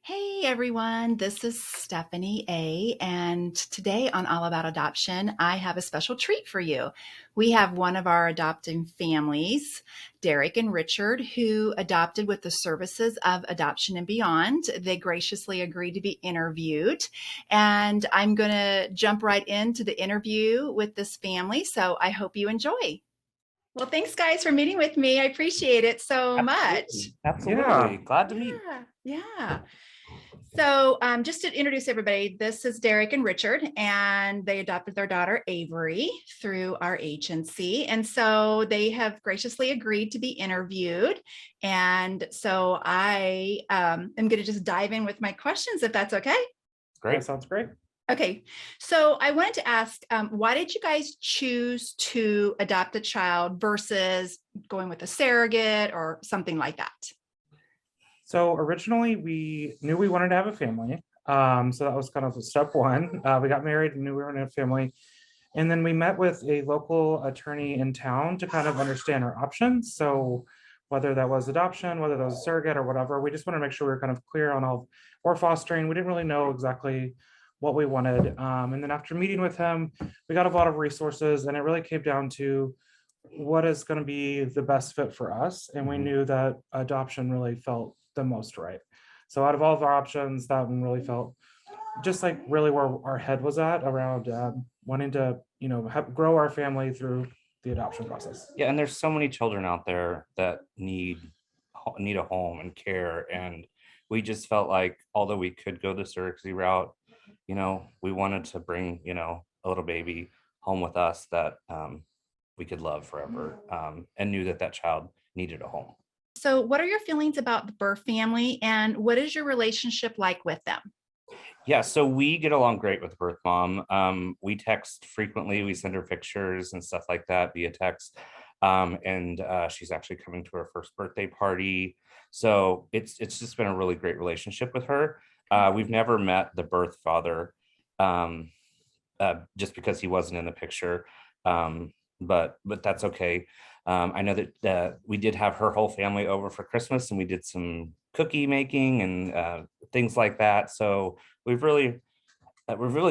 Hey everyone, this is Stephanie A. And today on All About Adoption, I have a special treat for you. We have one of our adopting families, Derek and Richard, who adopted with the services of Adoption and Beyond. They graciously agreed to be interviewed. And I'm going to jump right into the interview with this family. So I hope you enjoy. Well, thanks guys for meeting with me. I appreciate it so much. Absolutely. Yeah. Glad to meet. Yeah. So, just to introduce everybody, this is Derek and Richard, and they adopted their daughter Avery through our agency. And so they have graciously agreed to be interviewed. And so I am going to just dive in with my questions, if that's okay. Great. That sounds great. Okay. So I wanted to ask, why did you guys choose to adopt a child versus going with a surrogate or something like that? So originally we knew we wanted to have a family. So that was kind of step one. We got married and knew we were going to have a family. And then we met with a local attorney in town to kind of understand our options. So whether that was adoption, whether that was a surrogate or whatever, we just want to make sure we were kind of clear on all, or fostering. We didn't really know exactly what we wanted. And then after meeting with him, we got a lot of resources, and it really came down to what is going to be the best fit for us. And we knew that adoption really felt the most right. So out of all of our options, that one really felt just like really where our head was at around wanting to, grow our family through the adoption process. Yeah, and there's so many children out there that need a home and care, and we just felt like although we could go the surrogacy route, we wanted to bring a little baby home with us that we could love forever, and knew that child needed a home. So, what are your feelings about the birth family, and what is your relationship like with them? Yeah, so we get along great with the birth mom. We text frequently. We send her pictures and stuff like that via text. And she's actually coming to her first birthday party. So it's just been a really great relationship with her. We've never met the birth father, just because he wasn't in the picture. But that's okay. I know that we did have her whole family over for Christmas, and we did some cookie making and things like that. So we've really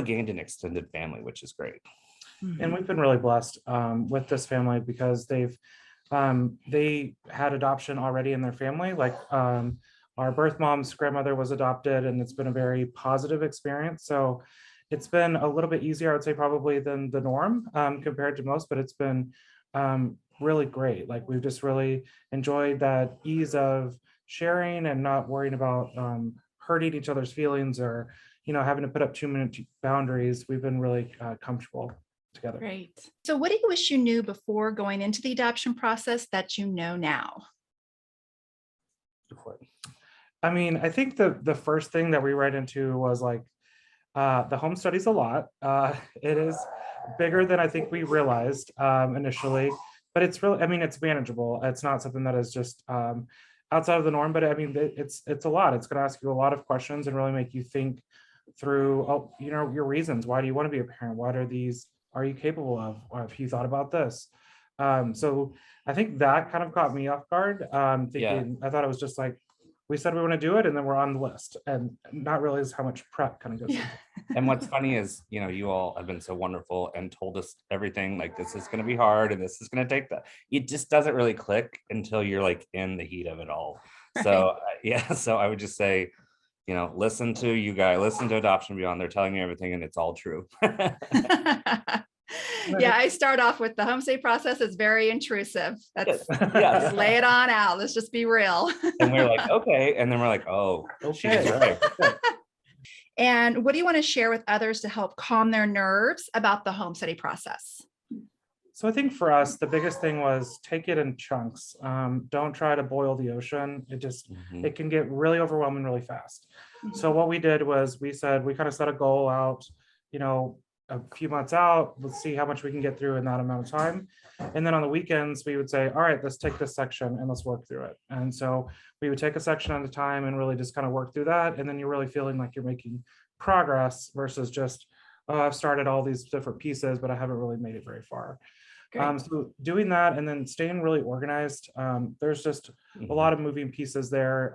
gained an extended family, which is great. And we've been really blessed with this family because they had adoption already in their family. Like our birth mom's grandmother was adopted, and it's been a very positive experience. So it's been a little bit easier, I would say, probably than the norm compared to most, but it's been really great. Like we've just really enjoyed that ease of sharing and not worrying about hurting each other's feelings or, having to put up 2-minute boundaries. We've been really comfortable together. Great. So what do you wish you knew before going into the adoption process that you know now? I mean, I think the first thing that we read into was like, the home study's a lot. It is bigger than I think we realized initially, but it's really, I mean, it's manageable. It's not something that is just outside of the norm, but I mean, it's a lot. It's going to ask you a lot of questions and really make you think through, your reasons. Why do you want to be a parent? What are you capable of? Or have you thought about this? So I think that kind of caught me off guard. Thinking, I thought it was just like, we said we want to do it, and then we're on the list, and not realize how much prep kind of goes into it. And what's funny is, you all have been so wonderful and told us everything, like this is going to be hard and this is going to take that. It just doesn't really click until you're like in the heat of it all. Right. So so I would just say, listen to you guys, listen to Adoption Beyond. They're telling you everything, and it's all true. Yeah, I start off with the home stay process is very intrusive. That's Yes. Lay it on out. Let's just be real. And we're like, okay. And then we're like, oh, Okay. she's right. And what do you want to share with others to help calm their nerves about the home study process? So I think for us, the biggest thing was take it in chunks. Don't try to boil the ocean. It can get really overwhelming really fast. So what we did was we kind of set a goal out, a few months out. Let's see how much we can get through in that amount of time. And then on the weekends, we would say, all right, let's take this section and let's work through it. And so we would take a section at a time and really just kind of work through that. And then you're really feeling like you're making progress versus just, oh, I've started all these different pieces, but I haven't really made it very far. So doing that and then staying really organized. There's just a lot of moving pieces there.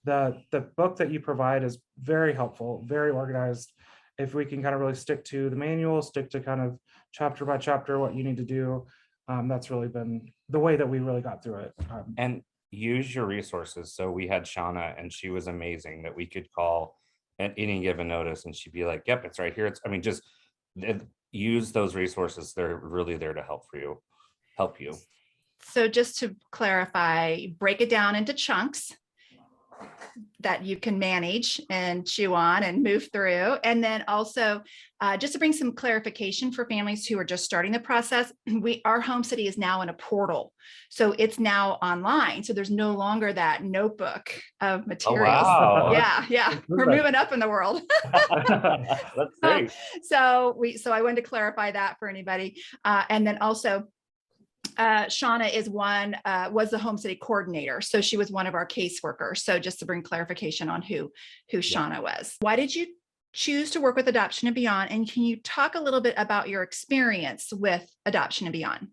the book that you provide is very helpful, very organized. If we can kind of really stick to the manual, stick to kind of chapter by chapter what you need to do, that's really been the way that we really got through it. And use your resources. So we had Shauna, and she was amazing, that we could call at any given notice and she'd be like, yep, it's right here. Just use those resources. They're really there to help you. So just to clarify, break it down into chunks that you can manage and chew on and move through. And then also, just to bring some clarification for families who are just starting the process, our Home City is now in a portal. So it's now online. So there's no longer that notebook of materials. Oh, wow. Yeah. We're moving up in the world. That's great. So I wanted to clarify that for anybody. And then also, Shauna was the Home City coordinator. So she was one of our caseworkers. So just to bring clarification on who Shauna was. Why did you choose to work with Adoption and Beyond? And can you talk a little bit about your experience with Adoption and Beyond?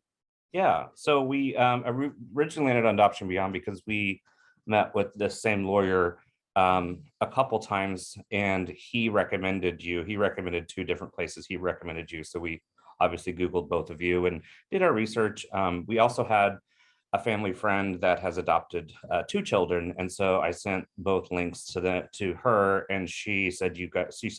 Yeah. So we originally ended on Adoption and Beyond because we met with the same lawyer a couple times, and he recommended 2 different places. He recommended you. So we obviously Googled both of you and did our research. We also had a family friend that has adopted 2 children. And so I sent both links to her, and she said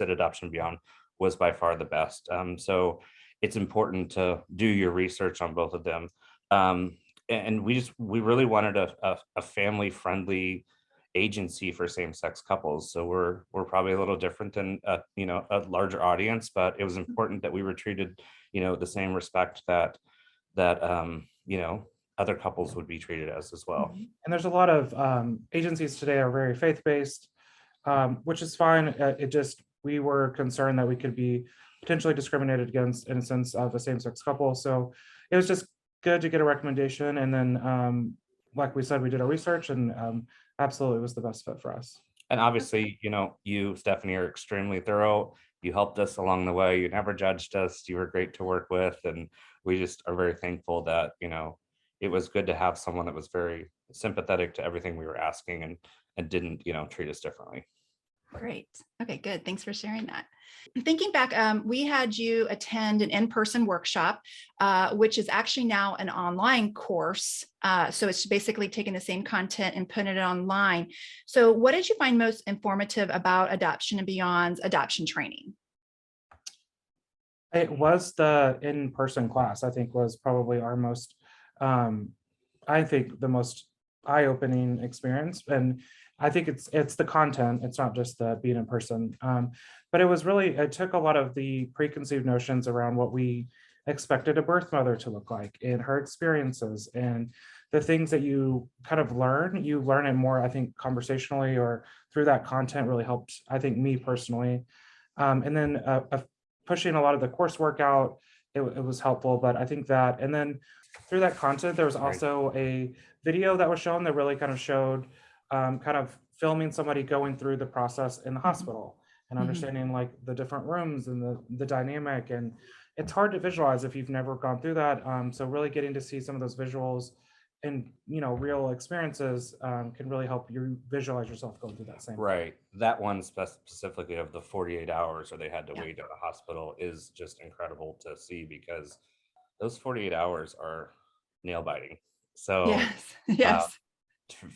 Adoption Beyond was by far the best. So it's important to do your research on both of them. And we really wanted a family friendly agency for same-sex couples. So we're probably a little different than a larger audience, but it was important that we were treated the same respect that other couples would be treated as well. And there's a lot of agencies today are very faith-based, which is fine. We were concerned that we could be potentially discriminated against in a sense of a same-sex couple. So it was just good to get a recommendation. And then, like we said, we did our research, and absolutely was the best fit for us. And obviously, you, Stephanie, are extremely thorough. You helped us along the way. You never judged us. You were great to work with. And we just are very thankful that, it was good to have someone that was very sympathetic to everything we were asking and didn't, treat us differently. Great. Okay, good. Thanks for sharing that. Thinking back, we had you attend an in-person workshop, which is actually now an online course. So it's basically taking the same content and putting it online. So what did you find most informative about Adoption and Beyond's adoption training? It was the in-person class, I think, was probably our most, the most eye-opening experience. And I think it's the content. It's not just the being in person. But it took a lot of the preconceived notions around what we expected a birth mother to look like and her experiences, and the things that you kind of learn it more, I think, conversationally or through that content really helped, I think, me personally. And then pushing a lot of the coursework out, it was helpful. But I think that, and then through that content, there was also a video that was shown that really kind of showed kind of filming somebody going through the process in the hospital and understanding like the different rooms and the dynamic. And it's hard to visualize if you've never gone through that. So really getting to see some of those visuals and real experiences can really help you visualize yourself going through that same. Right. That one specifically of the 48 hours or they had to wait at the hospital is just incredible to see, because those 48 hours are nail biting. So yes.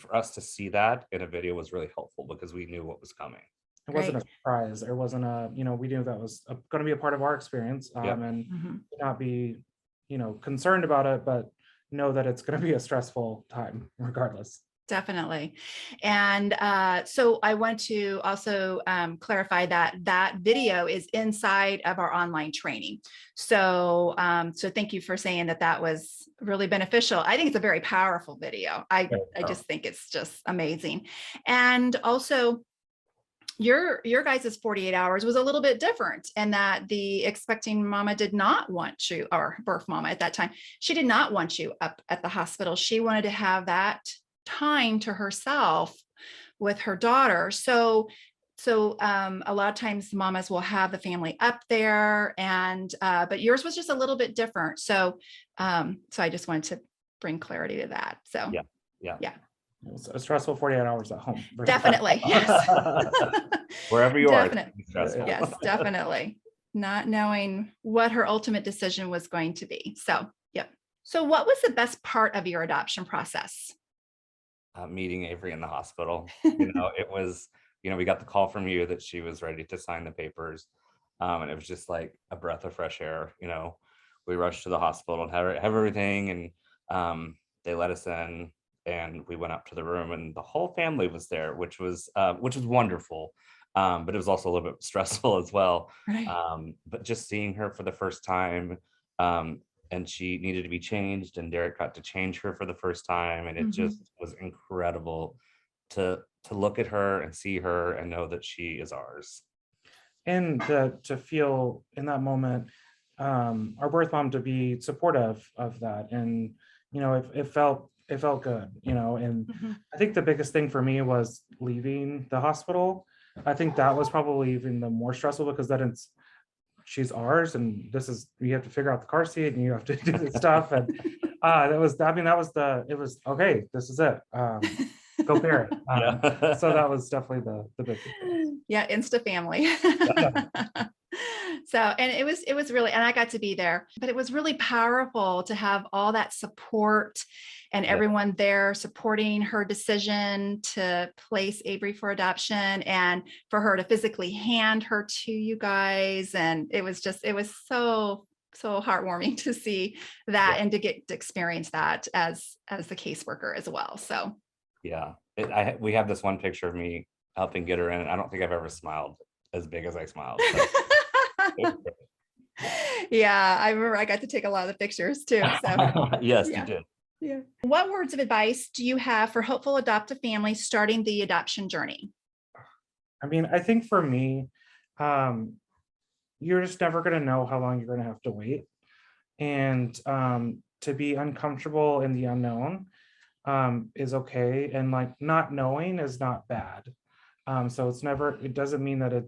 For us to see that in a video was really helpful because we knew what was coming. It wasn't a surprise. It wasn't we knew that was going to be a part of our experience, and not be, concerned about it, but know that it's going to be a stressful time regardless. Definitely. And so I want to also clarify that video is inside of our online training. So thank you for saying that was really beneficial. I think it's a very powerful video. I just think it's just amazing. And also, your guys' 48 hours was a little bit different in that the expecting mama did not want you, or birth mama at that time, she did not want you up at the hospital. She wanted to have that time to herself with her daughter. So a lot of times mamas will have the family up there, and but yours was just a little bit different. So I just wanted to bring clarity to that. So yeah. It was a stressful 48 hours at home. Definitely, yes. Wherever you are, it Definitely. can be stressful. Yes, definitely. Not knowing what her ultimate decision was going to be. So, yep. So, what was the best part of your adoption process? Meeting Avery in the hospital. It was, we got the call from you that she was ready to sign the papers. And it was just like a breath of fresh air. We rushed to the hospital and have everything. And they let us in and we went up to the room and the whole family was there, which was wonderful. But it was also a little bit stressful as well. Right. But just seeing her for the first time, and she needed to be changed and Derek got to change her for the first time, and it just was incredible to look at her and see her and know that she is ours. And to feel in that moment, our birth mom to be supportive of that, and it felt good, and I think the biggest thing for me was leaving the hospital. I think that was probably even the more stressful, because then she's ours, and you have to figure out the car seat and you have to do this stuff, and it was okay, this is it, go parent. Yeah. So that was definitely the big thing. Yeah, Insta family. So, and it was really, and I got to be there, but it was really powerful to have all that support and everyone there supporting her decision to place Avery for adoption, and for her to physically hand her to you guys. And it was so heartwarming to see that and to get to experience that as the caseworker as well. So yeah, we have this one picture of me helping get her in, and I don't think I've ever smiled as big as I smiled. Yeah, I remember I got to take a lot of the pictures too. So yes, yeah. you did. Yeah. What words of advice do you have for hopeful adoptive families starting the adoption journey? I mean, I think for me, you're just never going to know how long you're going to have to wait. And to be uncomfortable in the unknown is okay. And like not knowing is not bad. So it doesn't mean that it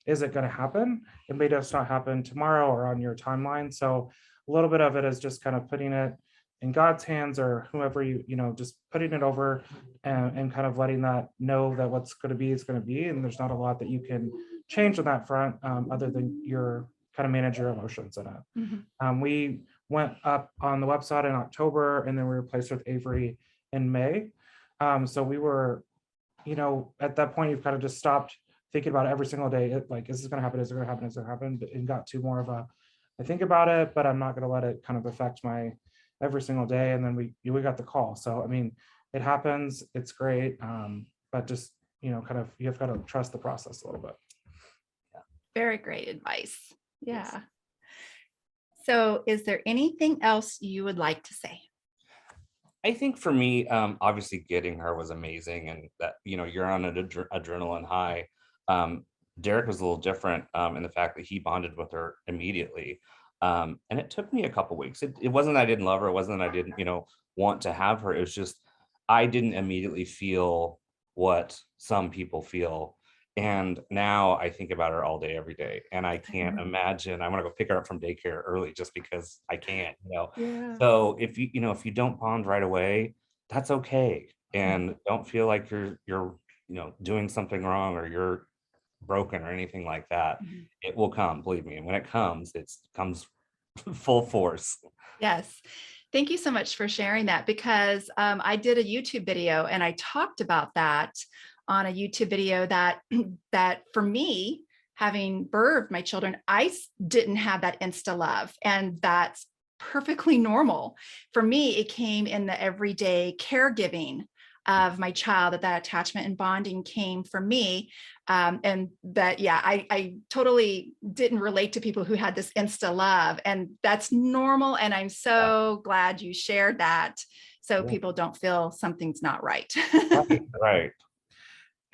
isn't going to happen. It may just not happen tomorrow or on your timeline. So a little bit of it is just kind of putting it in God's hands, or whoever just putting it over, and kind of letting that know that what's going to be is going to be. And there's not a lot that you can change on that front, other than your kind of manage your emotions in it. We went up on the website in October, and then we were placed with Avery in May. So we were, at that point, you've kind of just stopped thinking about it every single day. Like, is this going to happen? Is it going to happen? Is it going to happen? And got to more of I think about it, but I'm not going to let it kind of affect my every single day. And then we got the call. So, I mean, it happens. It's great. But just, kind of, you have got to trust the process a little bit. Very great advice. Yeah. So is there anything else you would like to say? I think for me, obviously getting her was amazing, and that, you're on an adrenaline high. Derek was a little different in the fact that he bonded with her immediately. And it took me a couple weeks. It wasn't that I didn't love her. It wasn't that I didn't, want to have her. It was just, I didn't immediately feel what some people feel. And now I think about her all day, every day. And I can't imagine, I want to go pick her up from daycare early just because I can't, Yeah. So if you don't bond right away, that's okay. And don't feel like you're doing something wrong or you're broken or anything like that. It will come, believe me. And when it comes, it comes full force. Yes. Thank you so much for sharing that, because I did a YouTube video and I talked about that on a YouTube video that for me, having birthed my children, I didn't have that insta love, and that's perfectly normal. For me, it came in the everyday caregiving of my child, that attachment and bonding came for me. And that, yeah, I totally didn't relate to people who had this insta love, and that's normal. And I'm so glad you shared that, so people don't feel something's not right. Right.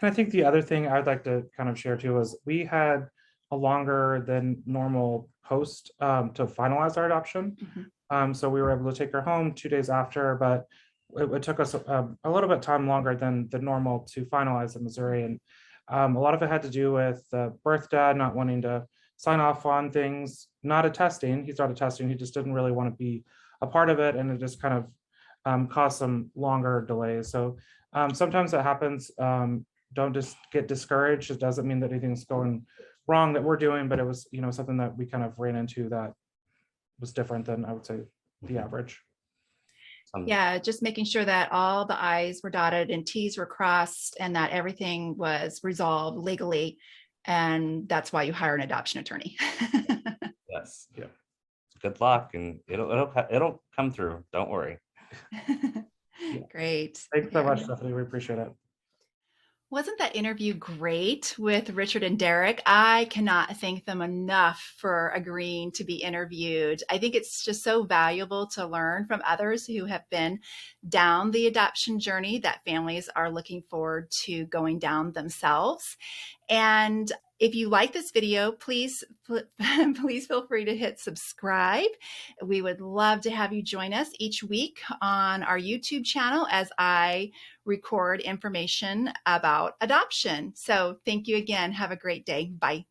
And I think the other thing I'd like to kind of share too is we had a longer than normal post to finalize our adoption. So we were able to take her home 2 days after, but it took us a little bit time longer than the normal to finalize in Missouri. And a lot of it had to do with the birth dad not wanting to sign off on things, not attesting. He's not attesting. He just didn't really want to be a part of it. And it just kind of caused some longer delays. So sometimes that happens. Don't just get discouraged. It doesn't mean that anything's going wrong that we're doing, but it was, something that we kind of ran into that was different than, I would say, the average. Yeah, just making sure that all the I's were dotted and T's were crossed and that everything was resolved legally. And that's why you hire an adoption attorney. Yes. Yeah. Good luck, and it'll come through. Don't worry. Great. Thanks so Yeah. much, Stephanie. We appreciate it. Wasn't that interview great with Richard and Derek? I cannot thank them enough for agreeing to be interviewed. I think it's just so valuable to learn from others who have been down the adoption journey that families are looking forward to going down themselves. And if you like this video, please feel free to hit subscribe. We would love to have you join us each week on our YouTube channel as I record information about adoption. So thank you again. Have a great day. Bye.